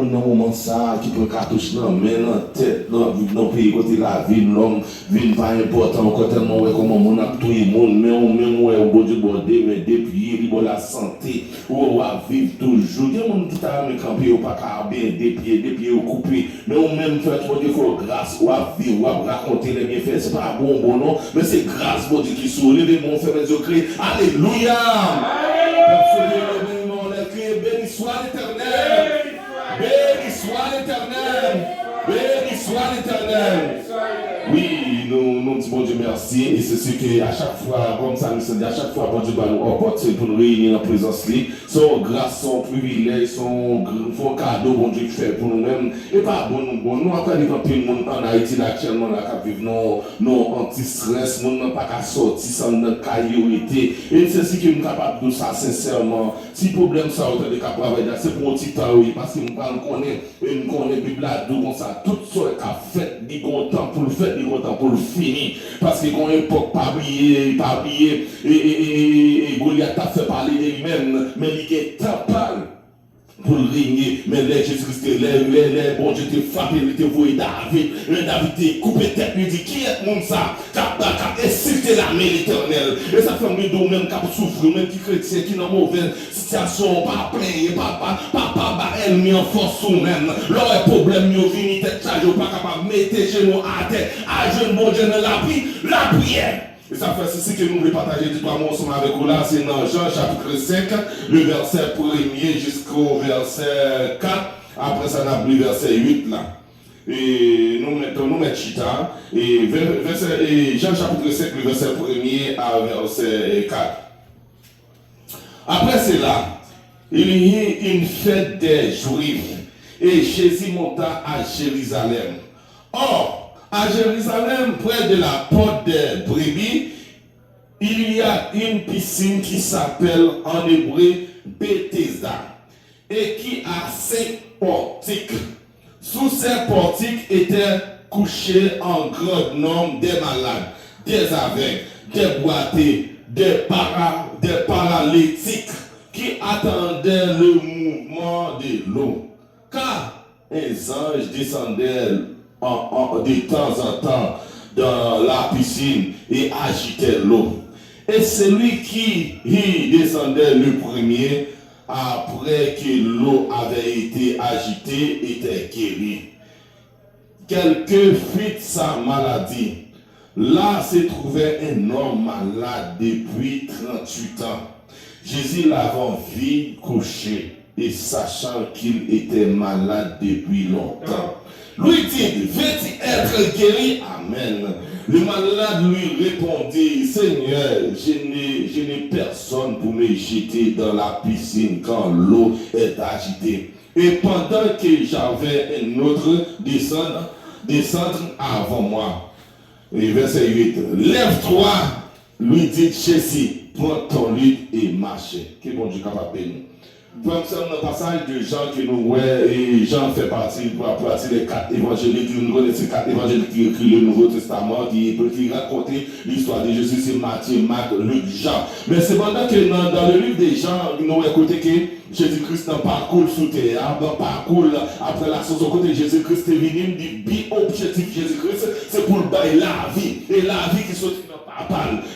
mon moment ça qui prend cartouche dans main dans tête dans pays côté la ville l'homme vient pas important encore tellement ouais comment on a tout le monde mais on même ouais au bon Dieu bordé mais depuis il bon la santé ou va vivre toujours il y a monde qui t'a même camper pas car bien des pieds coupés mais on même fait bon Dieu faut grâce ou à vivre ou à raconter les bienfaits c'est pas bon non mais c'est grâce bon Dieu qui sourit les bons fait médiocre alléluia béni soit l'Éternel. Béni soit l'Éternel. Béni soit l'Éternel. Oui, nous disons bon Dieu merci. Et c'est ce que à chaque fois, comme ça nous dit, à chaque fois, bon Dieu va nous apporter pour nous réunir en présence de lui. Son grâce, son privilège, son cadeau, bon Dieu qui fait pour nous-mêmes. Et pas bon, nous après les campagnes en Haïti, actuellement, là, qui vivent nos anti-stress, nous n'avons pas qu'à sortir sans notre caillorité. Et c'est ce qui est capable de ça, sincèrement. Si le problème, ça, on est capable de c'est pour un petit temps, oui, parce que nous connaissons, et nous connaissons, Bible là, comme ça, tout ce qu'a fait, il y a temps pour le faire, il y a temps pour le finir. Parce qu'il y a une époque, pas briller, et Goliath a fait parler de lui-même, mais il y a temps pour régner, mais les Jésus-Christ, les bon Dieu te frappé, il te voyé David te coupé tête, il dit qui est mon ça, qui a insulté la main l'Éternel, et ça fait un même qui a souffert, même qui chrétien, qui est dans une mauvaise situation, pas plaigner, pas ennemi en force ou même, leur problème, ils viennent tête chargée, pas capable de mettre chez nous à terre, à jeune bon Dieu dans la prière. Et ça fait ceci que nous voulons partager du temps ensemble avec vous là, c'est dans Jean chapitre 5, le verset 1er jusqu'au verset 4. Après ça, on a le verset 8 là. Et nous mettons chita. Et Jean chapitre 5, le verset 1er à verset 4. Après cela, il y eut une fête des Juifs. Et Jésus monta à Jérusalem. Or, à Jérusalem, près de la porte des brebis, il y a une piscine qui s'appelle en hébreu Bethesda et qui a 5 portiques. Sous ces portiques étaient couchés en grand nombre des malades, des aveugles, des boités, des paralytiques qui attendaient le mouvement de l'eau. Car un ange descendait de temps en temps dans la piscine et agitait l'eau. Et celui qui y descendait le premier, après que l'eau avait été agitée, était guéri. Quelqu'un fit sa maladie. Là se trouvait un homme malade depuis 38 ans. Jésus l'avait vu couché et sachant qu'il était malade depuis longtemps, lui dit, veux-tu être guéri? Amen. Le malade lui répondit, Seigneur, je n'ai personne pour me jeter dans la piscine quand l'eau est agitée. Et pendant que j'avais un autre descendre avant moi. Et verset 8, lève-toi, lui dit Jésus, prends ton lit et marche. Que bon Dieu capable de nous. Pour nous sommes dans le passage de Jean que nous voyons, et Jean fait partie des 4 évangéliques, nous connaissons ces 4 évangéliques qui écrivent le Nouveau Testament, qui racontent l'histoire de Jésus, c'est Matthieu, Marc, Luc, Jean. Mais c'est pendant que dans le livre des Jean, nous avons écouté que Jésus-Christ dans parcours sous terre, dans parcours après la sauce, côté Jésus-Christ est venu, dit, objectif Jésus-Christ, c'est pour bailler la vie, et la vie qui sortit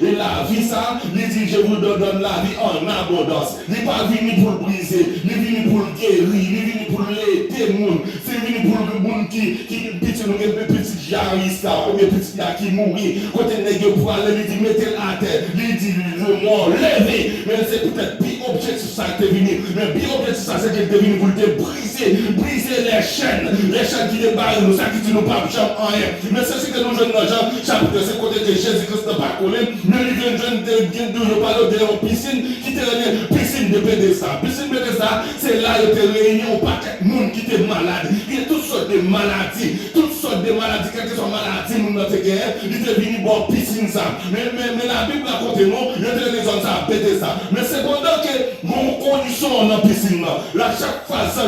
et la vie ça, il dit je vous donne la vie en abondance. Il n'est pas venu pour le briser, il est venu pour le guérir, il est venu pour l'aider les gens. C'est venu pour le monde qui petit jariste, ou bien petit qui mourit. Quand il est pour aller, il dit mettez la terre, il dit le mort, levez. Mais c'est peut-être bien objectif ça qui est venu. Mais bien objectif ça, c'est qu'il est venu pour te briser les chaînes qui débarrent nous, ça qui dit nous pas rien. Mais c'est ce que nous jeunes gens, chapitre 5 côté de Jésus-Christ n'a pas collé, mais il vient de parler de la piscine qui était réunie, piscine de Bethesda. Piscine de Bethesda, c'est là où il était réuni au paquet de monde qui était malade. Il y a toutes sortes de maladies, quelles que soient maladies, nous notre guerre, il était venu boire piscine ça. Mais la Bible raconte non, il était les gens à Bethesda. Mais c'est pendant que mon condition dans la piscine là, chaque fois ça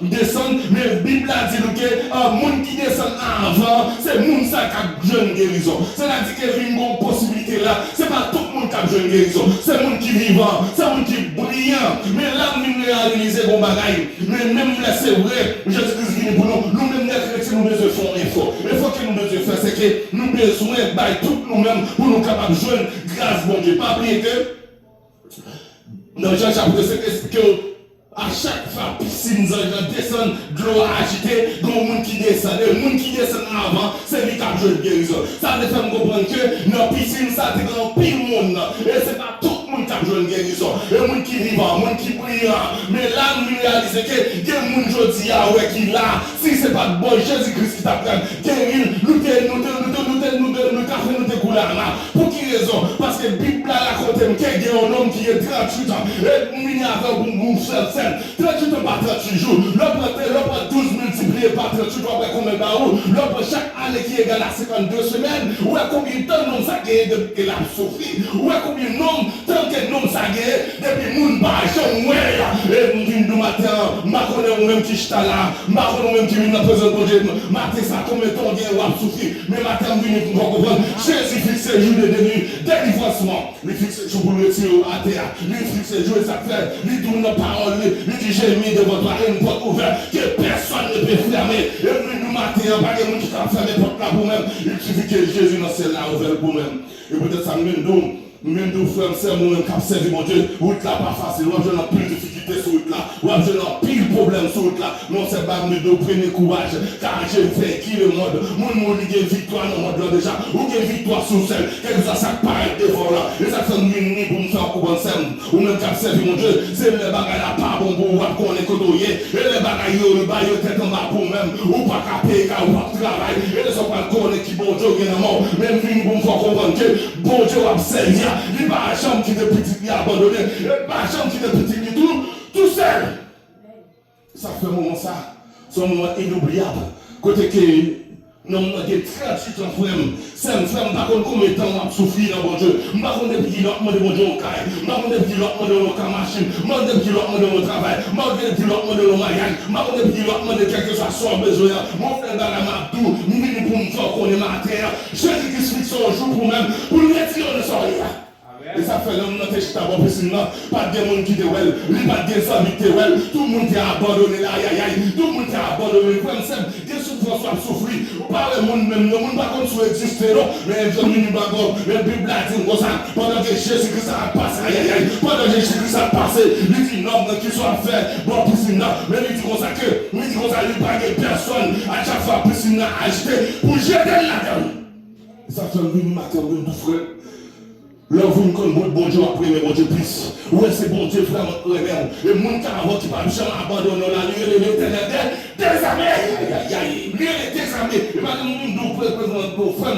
descend, mais la Bible a dit que le monde qui descend avant, c'est le monde ça qui a jeune guérison. C'est-à-dire qu'il y a une possibilité là, c'est pas tout le monde qui a besoin de guérison, c'est le monde qui est vivant, c'est le monde qui est brillant. Mais là, nous réalisons qu'on bagaille. Mais même là, c'est vrai, Jésus-Christ vient pour nous. Nous-mêmes, les chrétiens, nous devons faire un effort. L'effort que nous devons faire, c'est que nous devons besoin de tout nous-mêmes pour nous capables de jouer grâce, bon Dieu. Pas oublier que dans Jean chapitre 5, explique à chaque fois piscine descend de l'eau agitée, il y a un monde qui descend. Le monde qui descend avant, c'est lui qui a joué de guérison. Ça veut faire comprendre que dans la piscine, ça c'est grand pile monde. Et c'est pas tout le monde qui a joué de guérison. Le monde qui vivant, le monde qui brillant. Mais là, nous réalisons que il y a un monde qui est là. Si ce n'est pas bon Jésus-Christ qui t'a pris, nous pour qui raison? Parce que la Bible raconte qu'il y a un homme qui est 38 ans. Et il y a un 38 ans par 38 jours. L'autre 12 multiplié par 38 ans, combien d'années? L'autre chaque année qui est égal à 52 semaines. Ou à combien de temps l'homme ça gagne depuis qu'il a souffert? Ou à combien de temps que l'homme ça gagne depuis mon bâche? Et nous venons du matin, je connais même qui est là, je connais même qui vient dans la présence de Dieu. Matin ça combien de temps gagne ou a souffert? Mais matin nous venons pour comprendre. Jésus fixe le jour de délivrance. Il fixe le jour pour le retirer à terre. Il fixe le jour et ça fait. Il donne la parole. Il dit j'ai mis devant toi une porte ouverte que personne ne peut fermer. Et nous matin, pas de monde qui t'a fermé porte là pour même. Il suffit que Jésus dans celle-là ouvert pour même. Et peut-être ça nous deux frères, c'est nous-mêmes qui avons servi mon Dieu. Route là pas facile. Nous avons plus de difficultés sur route là. Nous avons pile de problèmes sur route là. Non, c'est pas nous deux prenez courage. Car j'ai fait qui le monde. Mon monde il y a victoire dans le monde là déjà. Ou il y a victoire sur celle. Quelque chose ça paraît devant là. Et ça fait nous pour nous faire couper ensemble. Ou même qui avons servi mon Dieu. C'est les bagages là pas bon pour voir qu'on est côtoyé. Et les bagages le bail tête en bas pour même. Ou pas qu'à payer, ou pas travail. Et les autres pas qu'on est qui bon Dieu qui est mort. Même nous pour nous faire comprendre que bon Dieu a servi. Il n'y a pas de chambre qui est petite, il a abandonné. Il n'y a pas de chambre qui est petite, tout seul. Ça fait un moment ça. C'est un moment inoubliable. Côté que nous avons 38 ans, c'est un frère, je ne sais pas combien de temps on a souffert dans mon Dieu. Je ne sais pas combien de temps on a mon Dieu au caille. Je ne sais pas combien de temps on a mon machine. Je ne sais pas combien de temps on a mon travail. Je ne sais pas combien de temps on a mon mariage. Je ne sais pas combien de temps on a quelque chose à son besoin. Mon frère dans la Mabdou, nous venons pour me faire qu'on est ma terre. Jésus-Christ fixe son jour pour même, pour nous retirer de son rien. Et ça fait l'homme dans tes chita bon piscine là, pas de monde qui te well, pas de amis qui te well, tout le monde t'a abandonné là, aïe aïe, tout le monde t'a abandonné, comme ça, des souffrances à souffrir, pas le monde même, le monde pas comme ça exister non, mais je ne pas comme, mais Bible a dit comme ça, pendant que Jésus-Christ a passé, aïe aïe, pendant que Jésus-Christ a passé, il dit non, qu'il soit fait, bon piscine là, mais il dit comme ça que, il dit comme ça, il pas de personne, à chaque fois piscine là agité, pour jeter là-dedans. Ça fait un matin, un frère. Là, vous me connaissez, bon Dieu, après, mais bon Dieu, plus. Ouais, c'est bon Dieu, frère, le monde qui a jamais abandonné la nuit, l'éternel des amis. Aïe, aïe, des amis. Et maintenant, nous représentons nos frères,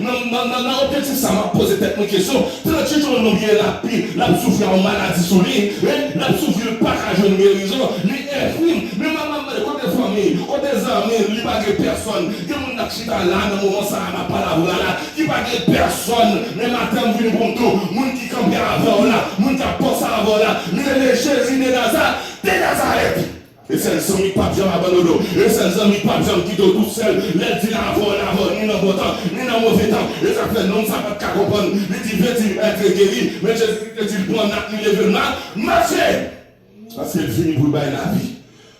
non, objectif, ça m'a posé cette question. 38 jours, nous vient la pile, la souffrir en maladie sur lui, la souffrir pas qu'à jeune guérison, les infirmes, mais maman, côté famille, côté amis, il n'y a pas de personne. Il y a mon accident là, dans le moment, ça m'a pas la voix là, il n'y a pas de personne, mais matin, vous ne moun qui campe avant là, moun qui a pensé avant là, les Jésus de Nazareth. Et c'est un ami pas bien abandonné, et c'est un ami pas bien qui tout seul, les dit avant, ni dans bon temps, ni dans mauvais temps. Et ça fait non, ça va pas comprendre. Il dit, veut-il être guéri, mais Jésus dit, prendre il lever le mal, marcher. Parce qu'il finit pour bailler la vie.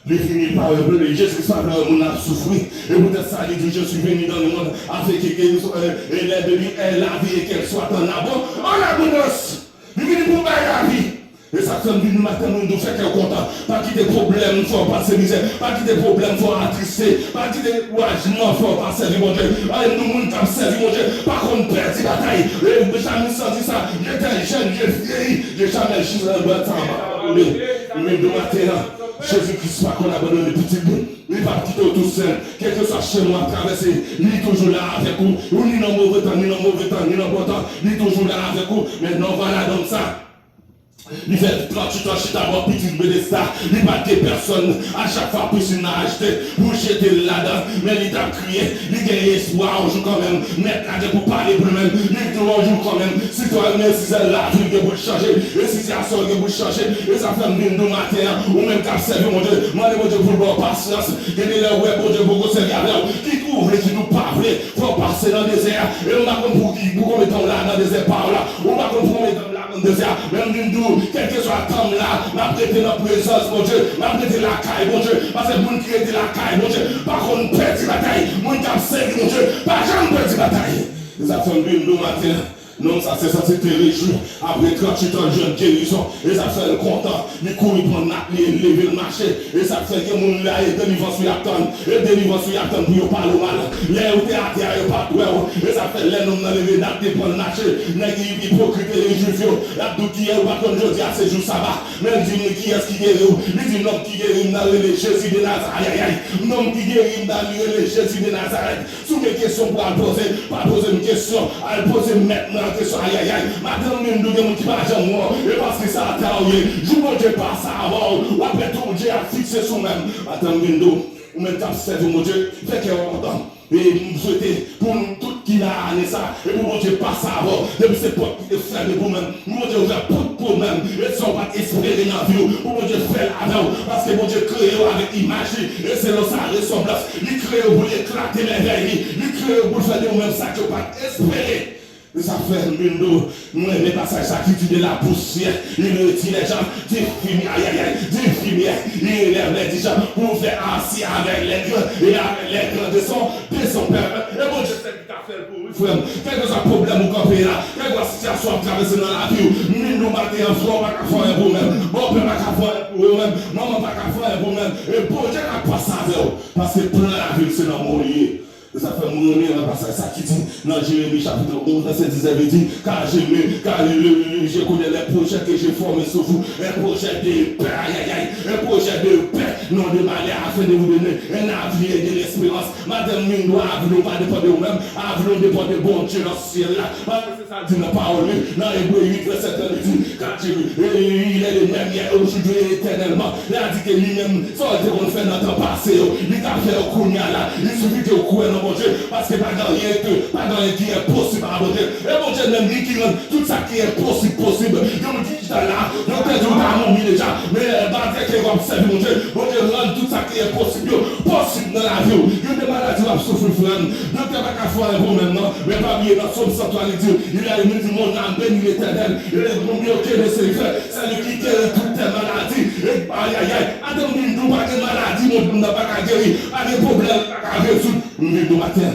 Il finit par le Jésus savait qu'on a souffert. Et peut-être ça, il dit, je suis venu dans le monde avec et la vie et qu'elle soit en abondance. Il finit pour bailler la vie. Et ça fait du matin, nous nous faisons content. Pas qu'il y ait des problèmes, il faut passer misère. Pas qu'il y ait des problèmes, il faut attrister. Pas qu'il y ait des ouagements, il faut passer mon Dieu. Allez, nous, nous avons servi mon Dieu. Par contre, perdre la bataille. Et j'ai jamais senti ça. J'étais jeune, j'ai vieilli. J'ai jamais juste un bon temps. Mais de matin, Jésus-Christ, pas qu'on abandonne les petits bouts. Il va quitter tout seul. Quel que soit chez moi, traverser. Il est toujours là avec vous. Ou ni dans mauvais temps, ni dans mauvais temps, ni dans bon temps. Il est toujours là avec vous. Maintenant, voilà donc ça. Il fait 38 ans, je suis d'abord petit Bédesta. Il bat des personnes à chaque fois pour s'y acheter, pour jeter là-dedans. Mais il t'a crié, il gagne espoir, on joue quand même. Mettre là pour parler pour lui-même. Il dit on joue quand même. Si toi, même si c'est là, tu veux changer. Et si c'est à ça, tu veux changer. Et ça fait une de matin, ou même qu'à servir mon Dieu. Moi, mon Dieu, pour avoir patience. Il y a des web, mon Dieu, pour vous servir avec qui trouve, qui nous parle. Il faut passer dans le désert. Et on va comme pour combien de temps là, dans le désert par là. On va comme pour de ça, même nous, quel que soit le temps là, m'a prêté notre présence, mon Dieu, m'a prêté la caille, mon Dieu, parce que mon qui est la caille, mon Dieu, par contre, perdre la bataille, mon qui a servi, mon Dieu, pas jamais perdre la bataille. Les affaires de nous matin. Non, ça c'est censé te réjouir. Après 38 ans de jeune guérison, et ça fait le content. Il court pour lever le marché. Et ça fait que mon là est délivrance sur Yapton. Et délivrance sur Yapton pour parler mal. Les où t'es à terre, il pas de et ça fait les noms dans le lever pour le marché. N'est-ce hypocrite et juifs. La doute qui est pas comme je dis à ces jours ça va. Même dis qui est-ce qui guérit. Il dit l'homme qui guérit dans le Jésus de Nazareth. L'homme qui guérit dans le Jésus de Nazareth. Sous mes questions pour poser, pas poser une question, à poser maintenant. Aïe aïe aïe, madame nous nous qui va moi et parce que ça a taillé, je ne veux pas ça avant, ou après tout Dieu a fixé sur même, madame nous, ou même t'as servi mon Dieu, fait qu'il y a longtemps. Et nous souhaitons pour nous tout qui a année ça, et pour mon Dieu pas ça avant, depuis ces portes qui sont fermées pour même, mon Dieu ouvert pour même, et si on va espérer dans la vie, pour mon Dieu faire avant, parce que mon Dieu crée avec image, et c'est dans sa ressemblance, il crée pour éclater les veilles, il crée pour faire nous même ça que pas espérer. Ça fait les passages ça qui tue de la poussière, il retire les gens, des fumiers, aïe aïe aïe, des fumiers, il élève les gens pour faire assis avec les grands et avec les grands de son père. Et bon, je sais que tu as fait pour lui, frère. Quel que soit le problème au campé là, quelle que soit la situation à traverser dans la vie, nous matin en front, pas qu'à faire pour nous-mêmes, bon père, pas qu'à faire pour eux-mêmes, maman, pas qu'à faire pour nous-mêmes, et bon Dieu n'a pas ça avec eux, parce que plein la ville, c'est dans mon lieu. Ça fait mourir dans le passage, ça qui dit dans Jérémie chapitre 11, verset 10, il dit, car je connais les projets que j'ai formés sur vous, un projet de paix, aïe aïe aïe, un projet de paix, non de malheur, afin de vous donner un avenir et de l'espérance. Madame, nous ne pas dépendre de vous-même, nous dépendre de bon Dieu dans ce ciel-là. Parce que c'est ça dit la parole, dans Hébreu 8, verset 1, il dit, car il est le même hier, aujourd'hui et éternellement. Il a dit que lui-même, ça qu'on fait dans le temps passé, il a fait au Kounia là, il suffit que vous courez mon Dieu, parce que pas dans rien qui est possible à mon Dieu. Et mon Dieu même dit qu'il rend tout ça qui est possible. Je me dis là, je peux dire à mon vie déjà, mais dans le qui est observé, mon Dieu rend tout ça qui est possible dans la vie. Il y a des maladies à souffrir, frère. Ne t'es pas qu'à faire un bon maintenant, mais pas bien dans son sanctuaire, il a dit mon âme béni l'éternel, il est mon mieux que le Seigneur, c'est lui qui guérit toutes tes maladies. Et aïe aïe aïe, attends-nous, pas de maladie, mon Dieu n'a pas qu'à guérir, pas de problème, pas qu'à résoudre. Nous matin,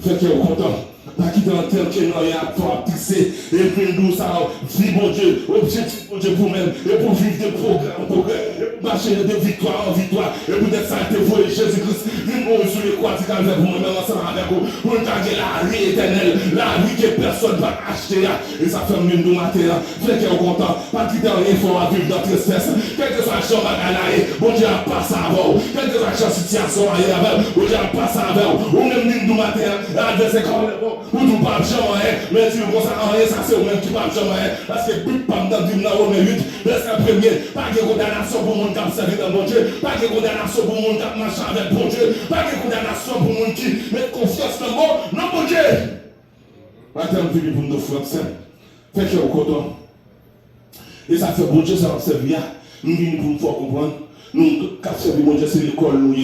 fait qu'il est content. Pas quitter un tel que nous avons fixé. Et puis nous, ça, vie, mon Dieu, objectif, mon Dieu, pour même. Et pour vivre de progrès en progrès. Et pour marcher de victoire en victoire. Et pour être ça, vous et Jésus-Christ. Nous, sur les croix, pour moi-même ensemble avec vous. Pour nous garder la vie éternelle. La vie que personne ne va acheter. Et ça fait nous matin. Fait qu'il est content. Pas quitter un effort à vivre dans la tristesse. Quelle que soit la chambre à gagner, bon Dieu a passé avant. Quelle que soit la situation à y avoir, bon Dieu a passé avant. Ou même nous matin, l'adversaire comme le bon. Ou tout pas jamais, mais si vous ça rien, ça c'est au même qui pas jamais. Parce que but pas dans du Romains 8, verset 1er, pas de condamnation pour mon qui a servi dans mon Dieu, pas de condamnation pour mon qui a marché avec mon Dieu, pas de condamnation pour mon qui met confiance dans mon Dieu. Attends, je pour nous frères, fait que au content. Et ça fait bon Dieu, ça observe bien. Nous venons pour nous faire comprendre. Nous, quand servir mon Dieu, c'est l'école nous.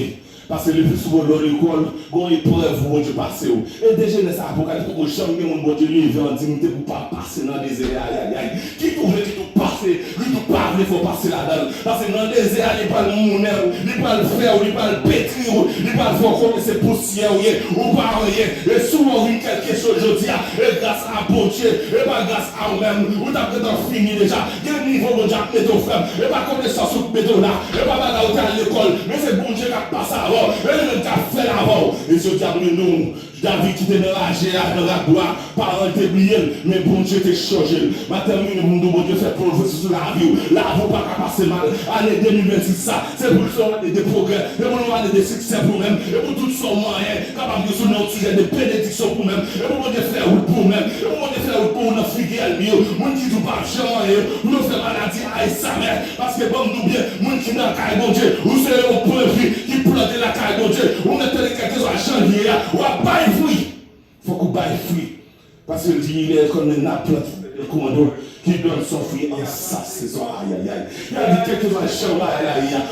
Parce que le plus souvent dans l'école, quand il pourrait vous Dieu passer. Et déjà, les apocalypses, pour jamais mon Dieu lui en dignité pour ne pas passer dans le désert. Aïe, aïe, aïe. Qui trouve qui tout passer, qui tout parle, il faut passer là-dedans. Parce que dans le désert, il n'y a pas le monnaie, il n'y a pas le fer, il n'y a pas le pétrir, il n'y a pas le faire comme c'est poussière, ou pas rien. Et souvent, il y a quelque chose, je dis, et grâce à bon Dieu, et pas grâce à vous-même, vous avez fini déjà. Il y a un niveau de Dieu, mettez au frère, et pas comme les sens sous mettez là, et pas là où tu à l'école, mais c'est bon Dieu qui a passé avant. Et le gars fait avant. Et ce diable, nous, David qui était dans la GA, dans la gloire, parents étaient oubliés, mais bon Dieu t'es changé. Maintenant, nous, bon Dieu fait progresser sur la vie. Là, vous pas passer mal. Année 2026, ça, c'est pour son année de progrès, et pour l'année de succès pour même, et pour tout son moyen, capable de sur notre sujet de bénédiction pour même, et pour bon Dieu faire route pour même, et pour bon Dieu faire route pour nous figuer mieux. Mon qui tout pas changer, pour nous faire maladie à sa mère, parce que bon nous bien, mon qui n'a qu'à bon Dieu, vous savez, on peut qui plante la caille bon Dieu, on est quelque chose à changer, ou à bailler fruit. Il faut qu'on baille fruit. Parce que il est comme une plante, le commando, qui donne son fruit en sa saison. Aïe, aïe, aïe. Il y a dit quelque chose à changer,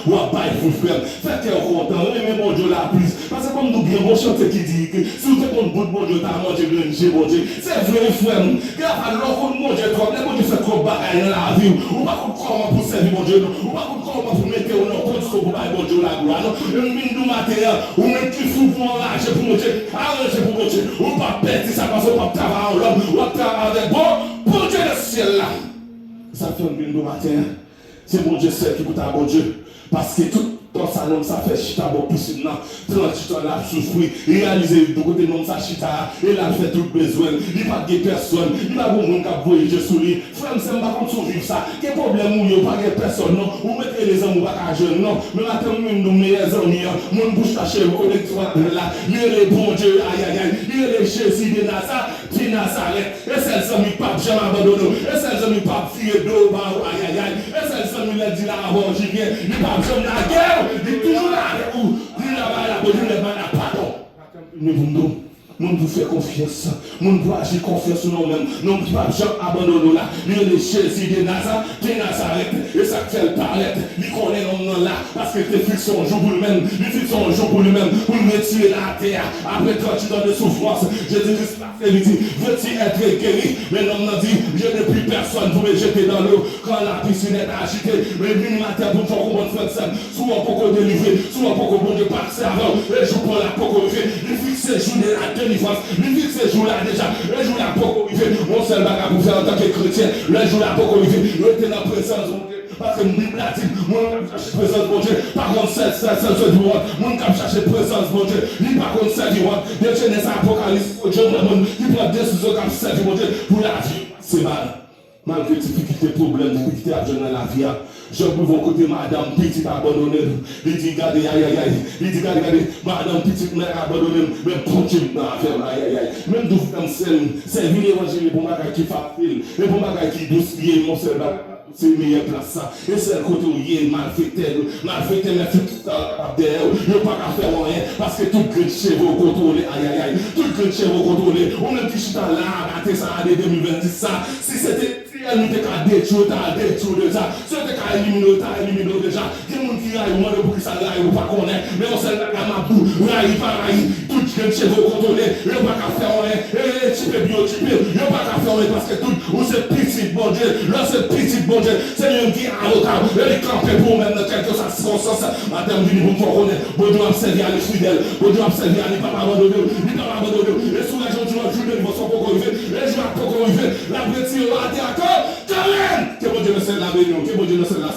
ou à bailler fruit, frère. Faites-le content, mais mon Dieu la plus. Parce que comme nous bien bon chanter qui dit que si vous êtes bon Dieu, t'as mangé grandir, bon Dieu. C'est vrai, frère. Alors qu'on mange trop, les bon Dieu fait trop bagaille dans la vie. Ou pas comment pour servir bon Dieu, ou pas comment pour mettre au nom contre ce pour bon Dieu la gloire. Une mine de matériel, ou même qui fout pour enrager pour mon Dieu, arranger pour mon Dieu. Ou pas perdre ça parce qu'on pas travailler en l'homme, ou pas travailler avec bon Dieu le ciel là. Ça fait une mine de matériel. C'est bon Dieu seul qui coûte à bon Dieu. Parce que tout dans sa nom, ça fait chita bon piscine là. 30 ans là, souffrir. Réaliser de côté nom, ça chita. Et là, fait tout besoin. Il n'y a pas de personne. Il n'y a pas de monde qui a voyagé sur lui. Frère, c'est pas comme survivre ça. Quel problème où il n'y a pas de personne, non. Ou mettez les hommes ou pas qu'à jeune, non. Mais maintenant, nous, nos meilleurs amis, mon bouche cachée, vous connaissez là. Il y a les bons dieux, aïe aïe aïe. Il y a les Jésus de Nazareth. Et celles qui pas jamais abandonné. Et celles qui pas fier d'eau, aïe aïe aïe. Et celles qui me dit là avant, j'y viens. Il pas jamais la guerre. Il est toujours là avec vous. Il n'a pas la bonne, il n'a pas la pardon. Mais nous vous fait confiance. Nous vous agir confiance sur nous-mêmes. Nous ne pas jamais abandonner là. Il y a les Jésus de Nazareth. Et ça fait le paraître. Il connaît nous là. Parce que tu fixes son jour pour lui-même. Il fixe son jour pour lui-même. Pour le retirer la terre. Après 30 ans de souffrance. Jésus-Christ l'a fait. Il dit, veux-tu être guéri? Mais l'homme n'a dit, je n'ai plus personne pour me jeter dans l'eau. Quand la piscine est agitée. Mais lui, la terre pour faire comprendre frère. Souvent pour qu'on délivre. Souvent pour qu'on ne passe avant. Et je prends la pour qu'on fait. Il fixe ses jours de la terre. Il dit que ces jours-là déjà, le jour-là pour qu'on vive, mon seul bagage pour faire en tant que chrétien, le jour-là pour qu'on vive, le était dans la présence de mon Dieu. Parce que mon Bible a dit, mon cap chercher la présence de mon Dieu, par contre, c'est du monde, mon cap chercher la présence de mon Dieu, lui par contre, c'est du monde, de Genèse à Apocalypse, Dieu le monde, qui prend des décisions comme ça du mon Dieu, pour la vie, c'est mal. Malgré difficultés, problèmes, difficultés à dans la vie, je peux vous côté madame petite abandonnée. Il dit, regardez, aïe, aïe, aïe. Il dit, regardez, madame petite mère abandonnée. Mais pour Dieu, dans l'affaire, aïe, aïe, aïe. Même d'où comme c'est venu l'évangile pour ma qui facile. Et pour ma qui douce, mon seul c'est le meilleur place ça. Et c'est le côté où il est mal fait, mais tout derrière. Il n'y a pas qu'à faire rien. Parce que tout le chevaux contrôlé, aïe, aïe, aïe. Tout le chevaux contrôlé. On a dit, je suis là, raté ça en 2026. Ça, si c'était. Elle nous a détruit, déjà. Si on a éliminé, déjà. Il y a des gens qui raillent, moi, pour que ça raille ou pas connaître. Mais on s'est là, Mabou, raille, pas raille. Tout le chevaux contrôlé. Il n'y a pas qu'à faire rien. Et tu peux biotyper. Il n'y a pas qu'à faire rien parce que tout, ou c'est petit, bon Dieu. Là, c'est petit, bon Dieu. C'est lui qui a avocat. Elle est campée pour même dans quelque circonstance. Madame dit, vous connaissez. Bon Dieu, observer à les fidèles. Bon Dieu, observer à les pas abandonner. Il pas abandonner. Et sous la journée, ils vont s'en arriver. Les jours à arriver. La petite, la terre, quand même. Que bon Dieu ne sait la bénédiction. Que bon Dieu ne sait la